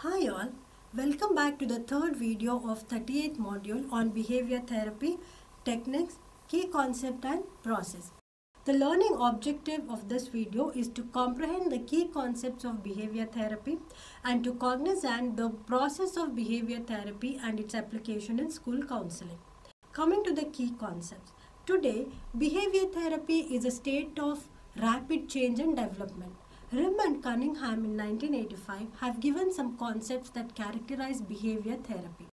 Hi all, welcome back to the third video of 38th module on behavior therapy, techniques, key concept and process. The learning objective of this video is to comprehend the key concepts of behavior therapy and to cognizant the process of behavior therapy and its application in school counseling. Coming to the key concepts. Today, behavior therapy is a state of rapid change and development. Rim and Cunningham in 1985 have given some concepts that characterize behavior therapy.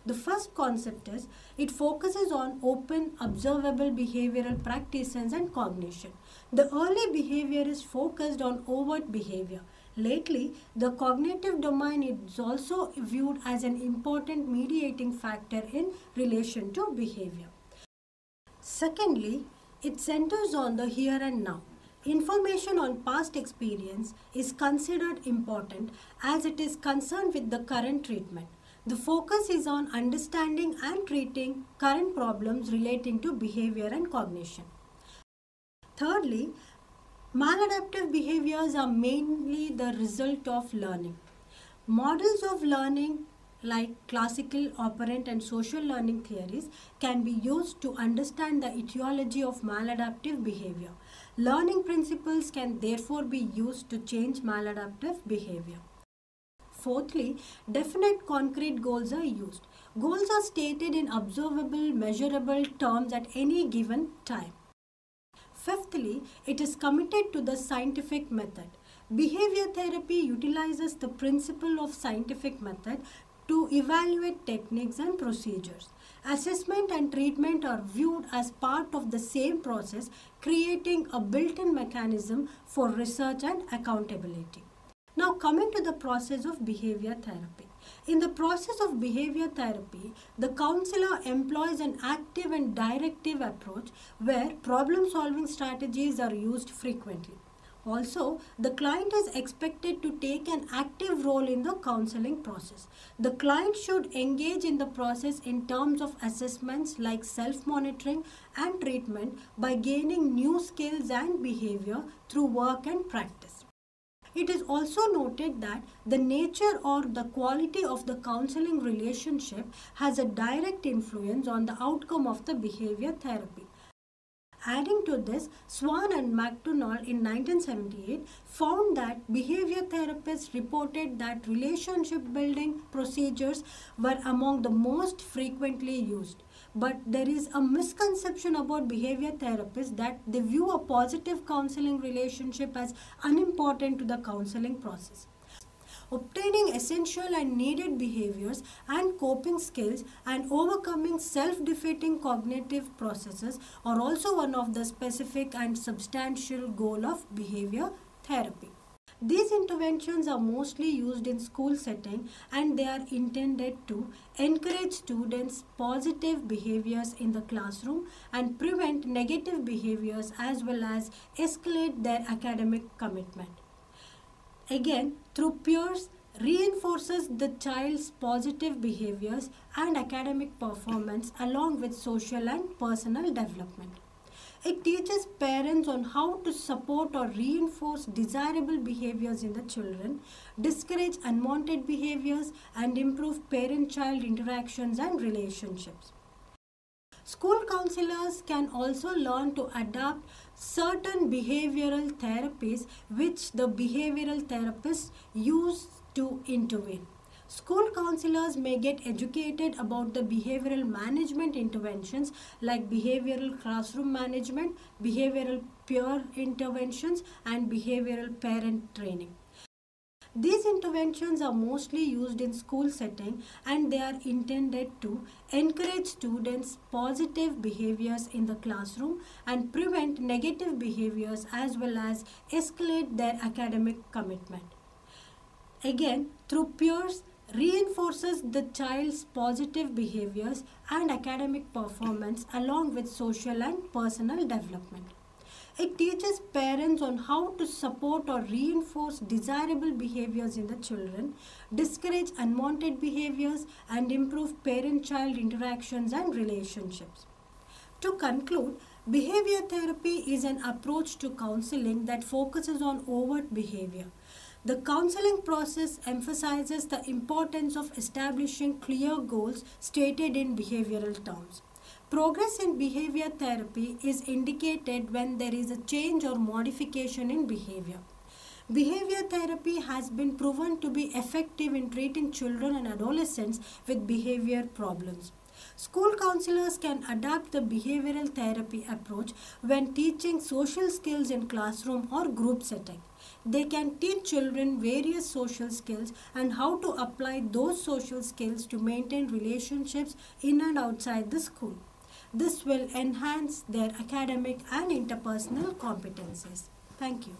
The first concept is it focuses on open, observable behavioral practices and cognition. The early behavior is focused on overt behavior. Lately, the cognitive domain is also viewed as an important mediating factor in relation to behavior. Secondly, it centers on the here and now. Information on past experience is considered important as it is concerned with the current treatment. The focus is on understanding and treating current problems relating to behavior and cognition. Thirdly, maladaptive behaviors are mainly the result of learning. Models of learning like classical, operant and social learning theories can be used to understand the etiology of maladaptive behavior. Learning principles can therefore be used to change maladaptive behavior. Fourthly, definite concrete goals are used. Goals are stated in observable, measurable terms at any given time. Fifthly, it is committed to the scientific method. Behavior therapy utilizes the principle of scientific method to evaluate techniques and procedures. Assessment and treatment are viewed as part of the same process, creating a built-in mechanism for research and accountability. Now coming to the process of behavior therapy. In the process of behavior therapy, the counselor employs an active and directive approach where problem-solving strategies are used frequently. Also, the client is expected to take an active role in the counseling process. The client should engage in the process in terms of assessments like self-monitoring and treatment by gaining new skills and behavior through work and practice. It is also noted that the nature or the quality of the counseling relationship has a direct influence on the outcome of the behavior therapy. Adding to this, Swan and McDonald in 1978 found that behavior therapists reported that relationship building procedures were among the most frequently used. But there is a misconception about behavior therapists that they view a positive counseling relationship as unimportant to the counseling process. Obtaining essential and needed behaviors and coping skills and overcoming self-defeating cognitive processes are also one of the specific and substantial goal of behavior therapy. These interventions are mostly used in school setting and they are intended to encourage students' positive behaviors in the classroom and prevent negative behaviors as well as escalate their academic commitment. Again, through peers, reinforces the child's positive behaviors and academic performance along with social and personal development. It teaches parents on how to support or reinforce desirable behaviors in the children, discourage unwanted behaviors, and improve parent-child interactions and relationships. School counselors can also learn to adapt certain behavioral therapies which the behavioral therapists use to intervene. School counselors may get educated about the behavioral management interventions like behavioral classroom management, behavioral peer interventions, and behavioral parent training. These interventions are mostly used in school setting and they are intended to encourage students' positive behaviors in the classroom and prevent negative behaviors as well as escalate their academic commitment. Again, through peers, reinforces the child's positive behaviors and academic performance along with social and personal development. It teaches parents on how to support or reinforce desirable behaviors in the children, discourage unwanted behaviors, and improve parent-child interactions and relationships. To conclude, behavior therapy is an approach to counseling that focuses on overt behavior. The counseling process emphasizes the importance of establishing clear goals stated in behavioral terms. Progress in behavior therapy is indicated when there is a change or modification in behavior. Behavior therapy has been proven to be effective in treating children and adolescents with behavior problems. School counselors can adapt the behavioral therapy approach when teaching social skills in classroom or group setting. They can teach children various social skills and how to apply those social skills to maintain relationships in and outside the school. This will enhance their academic and interpersonal competencies. Thank you.